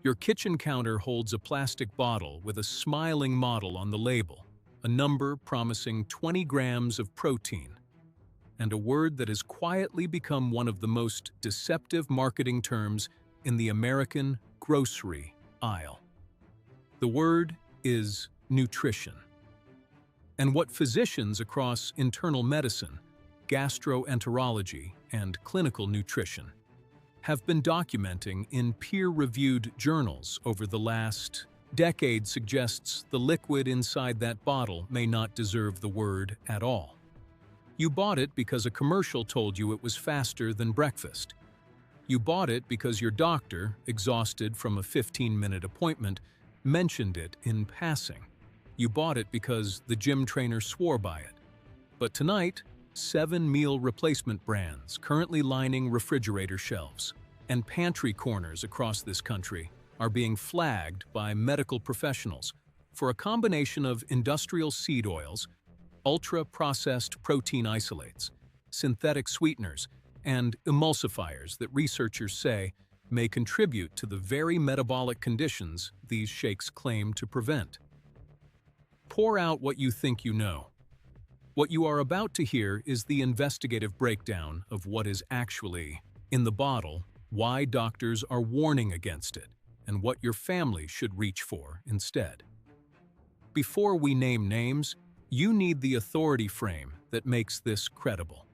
Your kitchen counter holds a plastic bottle with a smiling model on the label, a number promising 20 grams of protein, and a word that has quietly become one of the most deceptive marketing terms in the American grocery aisle. The word is nutrition. And what physicians across internal medicine, gastroenterology, and clinical nutrition have been documenting in peer-reviewed journals over the last decade suggests the liquid inside that bottle may not deserve the word at all. You bought it because a commercial told you it was faster than breakfast. You bought it because your doctor, exhausted from a 15-minute appointment, mentioned it in passing. You bought it because the gym trainer swore by it. But tonight, 7 meal replacement brands currently lining refrigerator shelves and pantry corners across this country are being flagged by medical professionals for a combination of industrial seed oils, ultra-processed protein isolates, synthetic sweeteners, and emulsifiers that researchers say may contribute to the very metabolic conditions these shakes claim to prevent. Pour out what you think you know. What you are about to hear is the investigative breakdown of what is actually in the bottle, why doctors are warning against it, and what your family should reach for instead. Before we name names, you need the authority frame that makes this credible.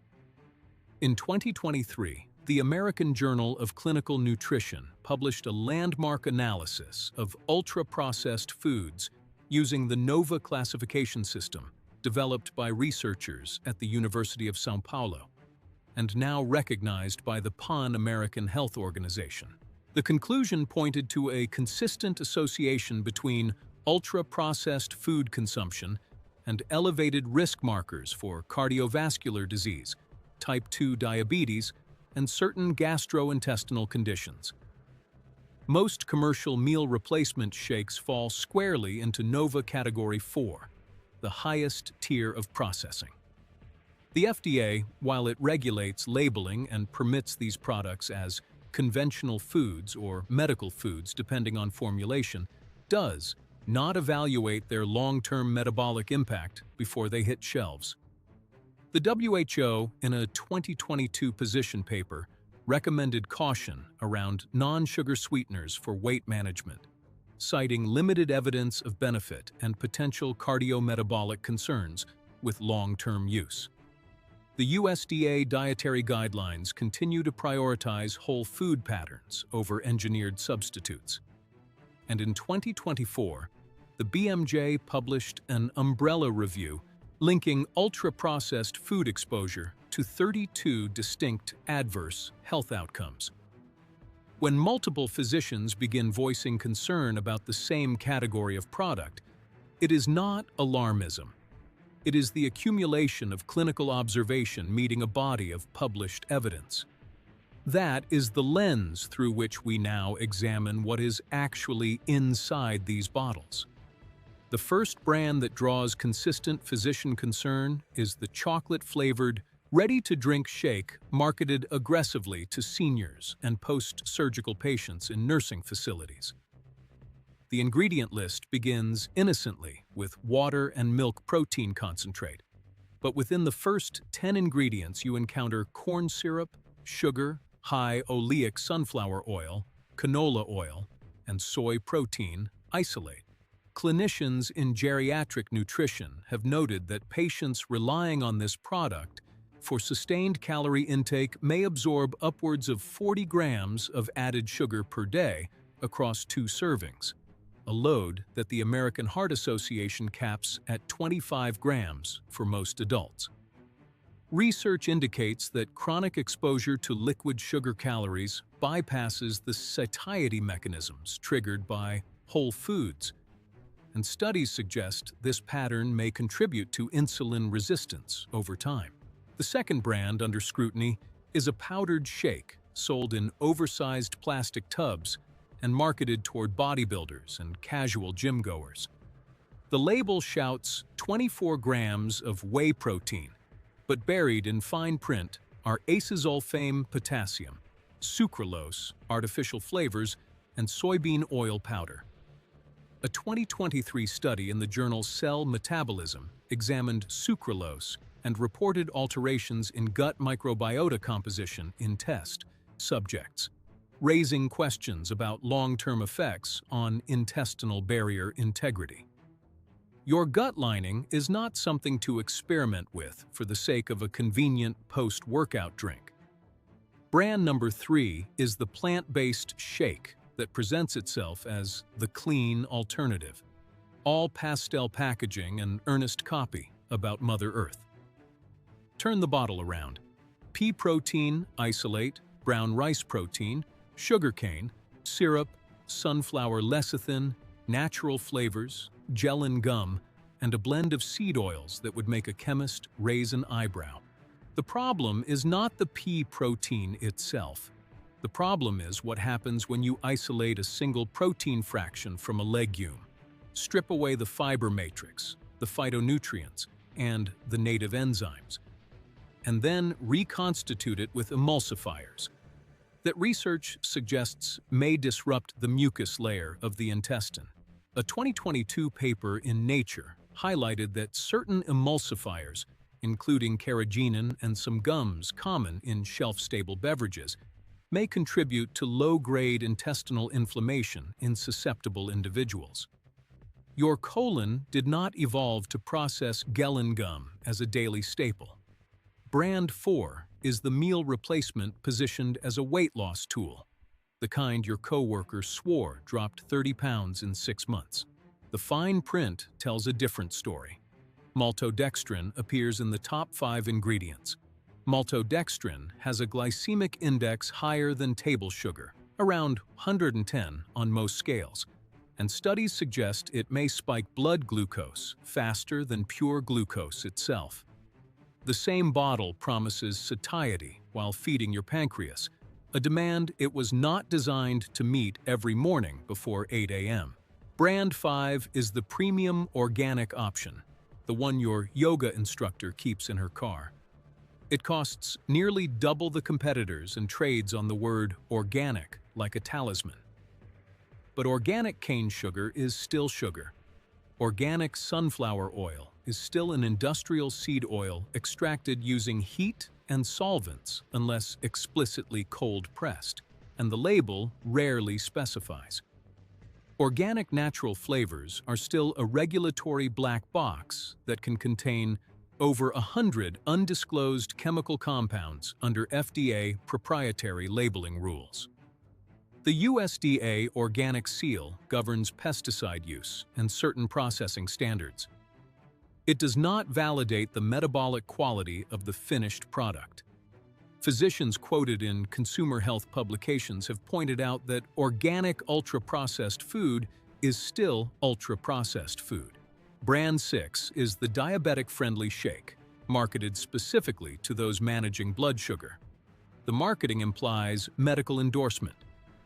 In 2023, the American Journal of Clinical Nutrition published a landmark analysis of ultra-processed foods using the NOVA classification system developed by researchers at the University of São Paulo and now recognized by the Pan-American Health Organization. The conclusion pointed to a consistent association between ultra-processed food consumption and elevated risk markers for cardiovascular disease, type 2 diabetes, and certain gastrointestinal conditions. Most commercial meal replacement shakes fall squarely into NOVA Category 4, the highest tier of processing. The FDA, while it regulates labeling and permits these products as conventional foods or medical foods depending on formulation, does not evaluate their long-term metabolic impact before they hit shelves. The WHO, in a 2022 position paper, recommended caution around non-sugar sweeteners for weight management, citing limited evidence of benefit and potential cardiometabolic concerns with long-term use. The USDA dietary guidelines continue to prioritize whole food patterns over engineered substitutes. And in 2024, the BMJ published an umbrella review linking ultra-processed food exposure to 32 distinct adverse health outcomes. When multiple physicians begin voicing concern about the same category of product, it is not alarmism. It is the accumulation of clinical observation meeting a body of published evidence. That is the lens through which we now examine what is actually inside these bottles. The first brand that draws consistent physician concern is the chocolate-flavored, ready-to-drink shake marketed aggressively to seniors and post-surgical patients in nursing facilities. The ingredient list begins innocently with water and milk protein concentrate, but within the first 10 ingredients you encounter corn syrup, sugar, high oleic sunflower oil, canola oil, and soy protein isolate. Clinicians in geriatric nutrition have noted that patients relying on this product for sustained calorie intake may absorb upwards of 40 grams of added sugar per day across 2 servings, a load that the American Heart Association caps at 25 grams for most adults. Research indicates that chronic exposure to liquid sugar calories bypasses the satiety mechanisms triggered by whole foods, and studies suggest this pattern may contribute to insulin resistance over time. The second brand under scrutiny is a powdered shake sold in oversized plastic tubs and marketed toward bodybuilders and casual gym-goers. The label shouts 24 grams of whey protein, but buried in fine print are acesulfame potassium, sucralose, artificial flavors, and soybean oil powder. A 2023 study in the journal Cell Metabolism examined sucralose and reported alterations in gut microbiota composition in test subjects, raising questions about long-term effects on intestinal barrier integrity. Your gut lining is not something to experiment with for the sake of a convenient post-workout drink. Brand number 3 is the plant-based shake that presents itself as the clean alternative. All pastel packaging and earnest copy about Mother Earth. Turn the bottle around. Pea protein isolate, brown rice protein, sugarcane, syrup, sunflower lecithin, natural flavors, gel and gum, and a blend of seed oils that would make a chemist raise an eyebrow. The problem is not the pea protein itself. The problem is what happens when you isolate a single protein fraction from a legume, strip away the fiber matrix, the phytonutrients, and the native enzymes, and then reconstitute it with emulsifiers that research suggests may disrupt the mucus layer of the intestine. A 2022 paper in Nature highlighted that certain emulsifiers, including carrageenan and some gums common in shelf-stable beverages, may contribute to low-grade intestinal inflammation in susceptible individuals. Your colon did not evolve to process gellan gum as a daily staple. Brand 4 is the meal replacement positioned as a weight loss tool, the kind your coworker swore dropped 30 pounds in 6 months. The fine print tells a different story. Maltodextrin appears in the top 5 ingredients. Maltodextrin has a glycemic index higher than table sugar, around 110 on most scales, and studies suggest it may spike blood glucose faster than pure glucose itself. The same bottle promises satiety while feeding your pancreas, a demand it was not designed to meet every morning before 8 a.m. Brand 5 is the premium organic option, the one your yoga instructor keeps in her car. It costs nearly double the competitors and trades on the word organic like a talisman. But organic cane sugar is still sugar. Organic sunflower oil is still an industrial seed oil extracted using heat and solvents unless explicitly cold-pressed, and the label rarely specifies. Organic natural flavors are still a regulatory black box that can contain over 100 undisclosed chemical compounds under FDA proprietary labeling rules. The USDA Organic Seal governs pesticide use and certain processing standards. It does not validate the metabolic quality of the finished product. Physicians quoted in consumer health publications have pointed out that organic ultra-processed food is still ultra-processed food. Brand 6 is the diabetic-friendly shake, marketed specifically to those managing blood sugar. The marketing implies medical endorsement.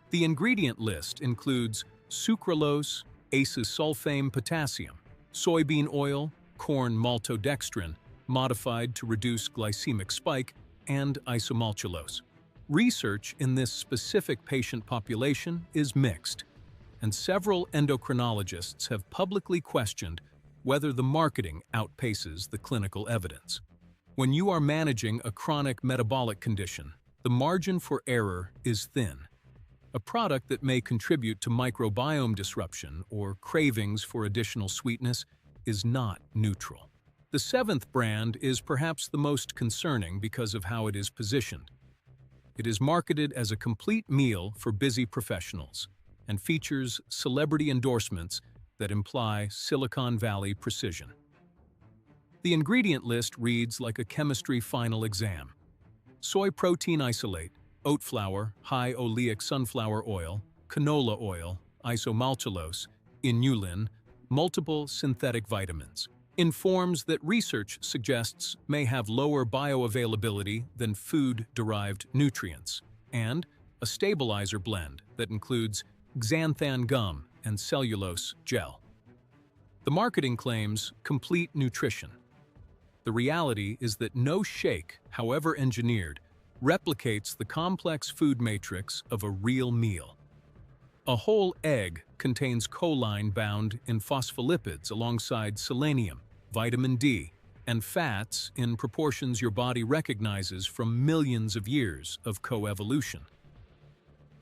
The ingredient list includes sucralose, acesulfame potassium, soybean oil, corn maltodextrin, modified to reduce glycemic spike, and isomaltulose. Research in this specific patient population is mixed, and several endocrinologists have publicly questioned whether the marketing outpaces the clinical evidence. When you are managing a chronic metabolic condition, the margin for error is thin. A product that may contribute to microbiome disruption or cravings for additional sweetness is not neutral. The 7th brand is perhaps the most concerning because of how it is positioned. It is marketed as a complete meal for busy professionals and features celebrity endorsements that imply Silicon Valley precision. The ingredient list reads like a chemistry final exam. Soy protein isolate, oat flour, high oleic sunflower oil, canola oil, isomaltulose, inulin, multiple synthetic vitamins, in forms that research suggests may have lower bioavailability than food-derived nutrients, and a stabilizer blend that includes xanthan gum and cellulose gel. The marketing claims complete nutrition. The reality is that no shake, however engineered, replicates the complex food matrix of a real meal. A whole egg contains choline bound in phospholipids alongside selenium, vitamin D, and fats in proportions your body recognizes from millions of years of coevolution.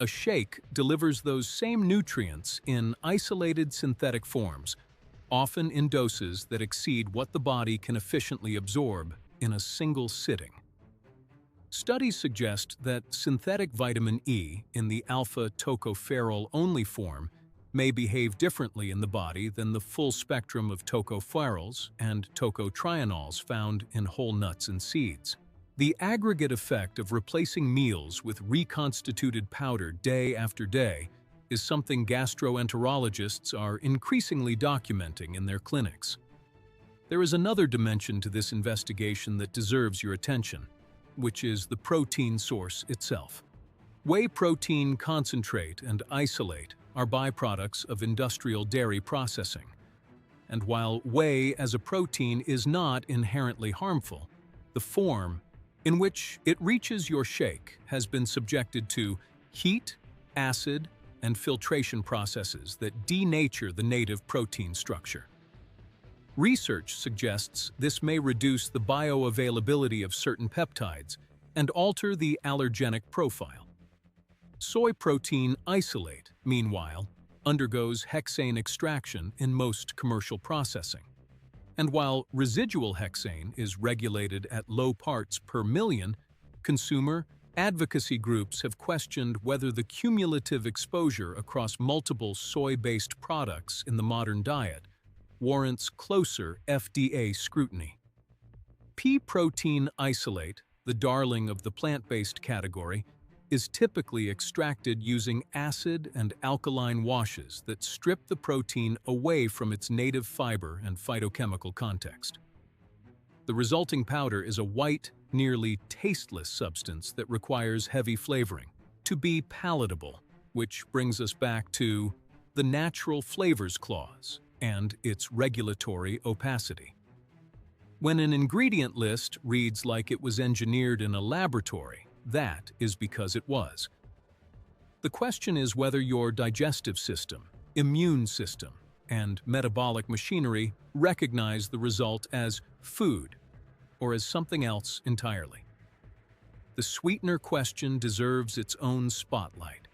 A shake delivers those same nutrients in isolated synthetic forms, often in doses that exceed what the body can efficiently absorb in a single sitting. Studies suggest that synthetic vitamin E in the alpha-tocopherol-only form may behave differently in the body than the full spectrum of tocopherols and tocotrienols found in whole nuts and seeds. The aggregate effect of replacing meals with reconstituted powder day after day is something gastroenterologists are increasingly documenting in their clinics. There is another dimension to this investigation that deserves your attention, which is the protein source itself. Whey protein concentrate and isolate are byproducts of industrial dairy processing. And while whey as a protein is not inherently harmful, the form in which it reaches your shake has been subjected to heat, acid, and filtration processes that denature the native protein structure. Research suggests this may reduce the bioavailability of certain peptides and alter the allergenic profile. Soy protein isolate, meanwhile, undergoes hexane extraction in most commercial processing. And while residual hexane is regulated at low parts per million, consumer advocacy groups have questioned whether the cumulative exposure across multiple soy-based products in the modern diet warrants closer FDA scrutiny. Pea protein isolate, the darling of the plant-based category, is typically extracted using acid and alkaline washes that strip the protein away from its native fiber and phytochemical context. The resulting powder is a white, nearly tasteless substance that requires heavy flavoring to be palatable, which brings us back to the natural flavors clause and its regulatory opacity. When an ingredient list reads like it was engineered in a laboratory, that is because it was. The question is whether your digestive system, immune system, and metabolic machinery recognize the result as food or as something else entirely. The sweetener question deserves its own spotlight.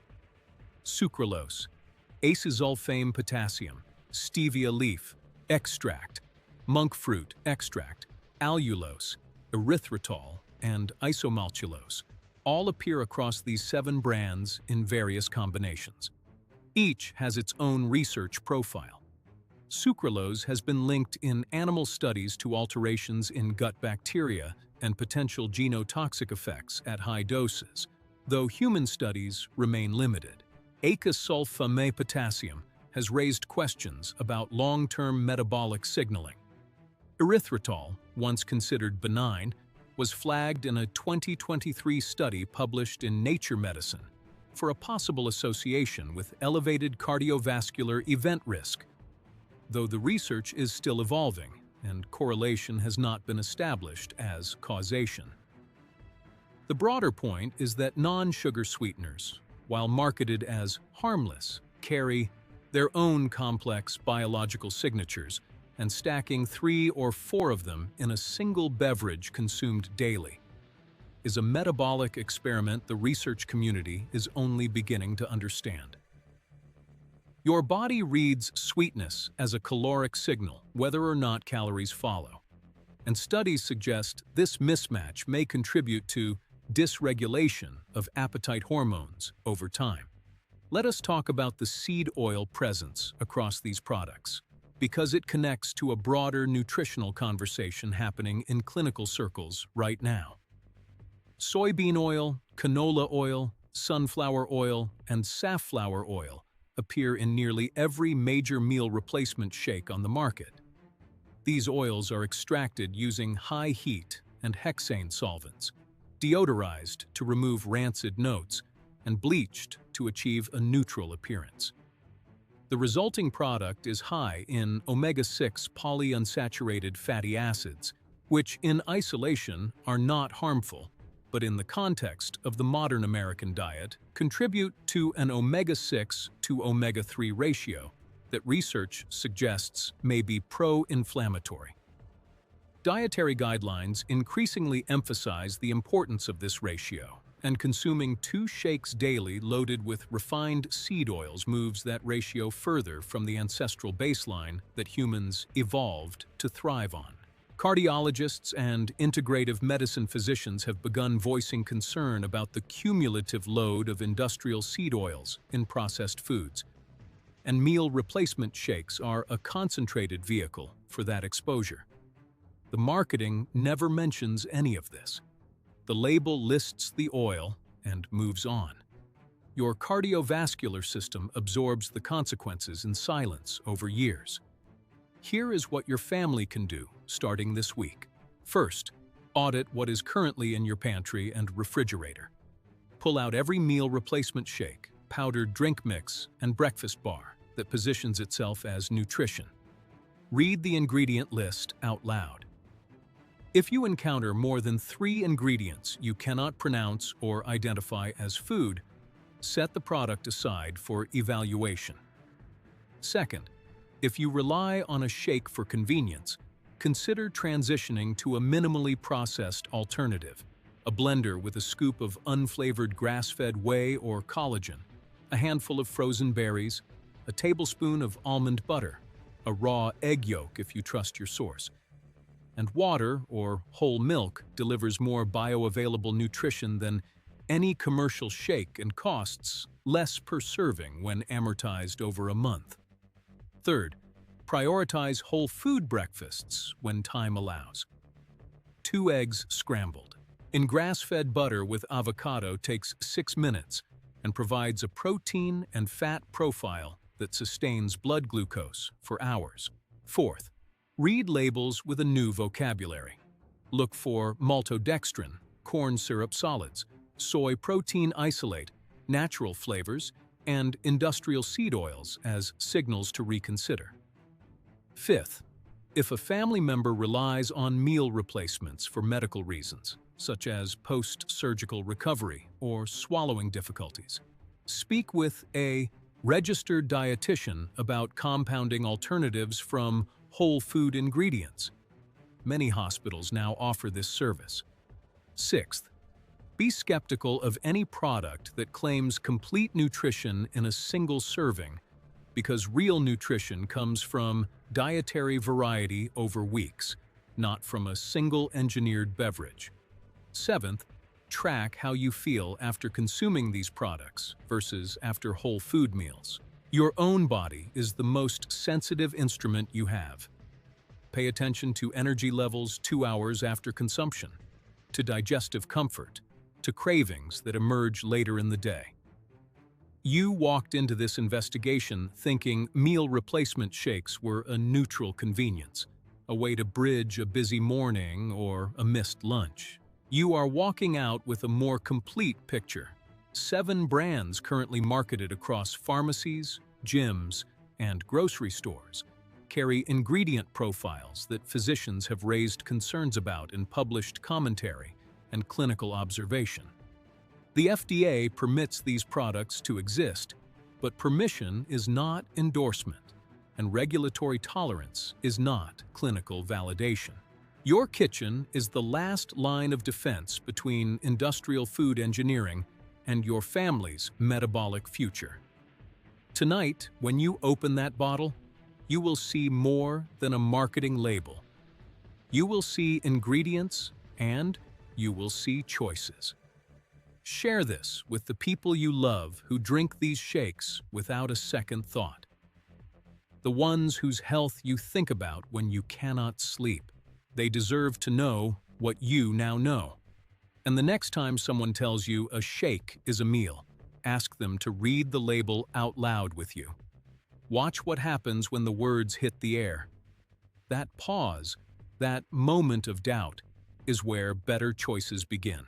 Sucralose, acesulfame potassium, stevia leaf extract, monk fruit extract, allulose, erythritol, and isomaltulose all appear across these 7 brands in various combinations. Each has its own research profile. Sucralose has been linked in animal studies to alterations in gut bacteria and potential genotoxic effects at high doses, though human studies remain limited. Acesulfame potassium has raised questions about long-term metabolic signaling. Erythritol, once considered benign, was flagged in a 2023 study published in Nature Medicine for a possible association with elevated cardiovascular event risk, though the research is still evolving and correlation has not been established as causation. The broader point is that non-sugar sweeteners, while marketed as harmless, carry their own complex biological signatures, and stacking 3 or 4 of them in a single beverage consumed daily is a metabolic experiment the research community is only beginning to understand. Your body reads sweetness as a caloric signal, whether or not calories follow, and studies suggest this mismatch may contribute to dysregulation of appetite hormones over time. Let us talk about the seed oil presence across these products, because it connects to a broader nutritional conversation happening in clinical circles right now. Soybean oil, canola oil, sunflower oil, and safflower oil appear in nearly every major meal replacement shake on the market. These oils are extracted using high heat and hexane solvents, deodorized to remove rancid notes, and bleached to achieve a neutral appearance. The resulting product is high in omega-6 polyunsaturated fatty acids, which in isolation are not harmful, but in the context of the modern American diet contribute to an omega-6 to omega-3 ratio that research suggests may be pro-inflammatory. Dietary guidelines increasingly emphasize the importance of this ratio, and consuming 2 shakes daily loaded with refined seed oils moves that ratio further from the ancestral baseline that humans evolved to thrive on. Cardiologists and integrative medicine physicians have begun voicing concern about the cumulative load of industrial seed oils in processed foods, and meal replacement shakes are a concentrated vehicle for that exposure. The marketing never mentions any of this. The label lists the oil and moves on. Your cardiovascular system absorbs the consequences in silence over years. Here is what your family can do starting this week. First, audit what is currently in your pantry and refrigerator. Pull out every meal replacement shake, powdered drink mix, and breakfast bar that positions itself as nutrition. Read the ingredient list out loud. If you encounter more than 3 ingredients you cannot pronounce or identify as food, set the product aside for evaluation. Second, if you rely on a shake for convenience, consider transitioning to a minimally processed alternative, a blender with a scoop of unflavored grass-fed whey or collagen, a handful of frozen berries, a tablespoon of almond butter, a raw egg yolk if you trust your source. And water, or whole milk, delivers more bioavailable nutrition than any commercial shake and costs less per serving when amortized over a month. Third, prioritize whole food breakfasts when time allows. 2 eggs scrambled. In grass-fed butter with avocado takes 6 minutes and provides a protein and fat profile that sustains blood glucose for hours. Fourth, read labels with a new vocabulary. Look for maltodextrin, corn syrup solids, soy protein isolate, natural flavors, and industrial seed oils as signals to reconsider. Fifth, if a family member relies on meal replacements for medical reasons, such as post-surgical recovery or swallowing difficulties, speak with a registered dietitian about compounding alternatives from whole food ingredients. Many hospitals now offer this service. Sixth, be skeptical of any product that claims complete nutrition in a single serving, because real nutrition comes from dietary variety over weeks, not from a single engineered beverage. Seventh, track how you feel after consuming these products versus after whole food meals. Your own body is the most sensitive instrument you have. Pay attention to energy levels 2 hours after consumption, to digestive comfort, to cravings that emerge later in the day. You walked into this investigation thinking meal replacement shakes were a neutral convenience, a way to bridge a busy morning or a missed lunch. You are walking out with a more complete picture. 7 brands currently marketed across pharmacies, gyms, and grocery stores carry ingredient profiles that physicians have raised concerns about in published commentary and clinical observation. The FDA permits these products to exist, but permission is not endorsement, and regulatory tolerance is not clinical validation. Your kitchen is the last line of defense between industrial food engineering and your family's metabolic future. Tonight, when you open that bottle, you will see more than a marketing label. You will see ingredients and you will see choices. Share this with the people you love who drink these shakes without a second thought. The ones whose health you think about when you cannot sleep. They deserve to know what you now know. And the next time someone tells you a shake is a meal, ask them to read the label out loud with you. Watch what happens when the words hit the air. That pause, that moment of doubt, is where better choices begin.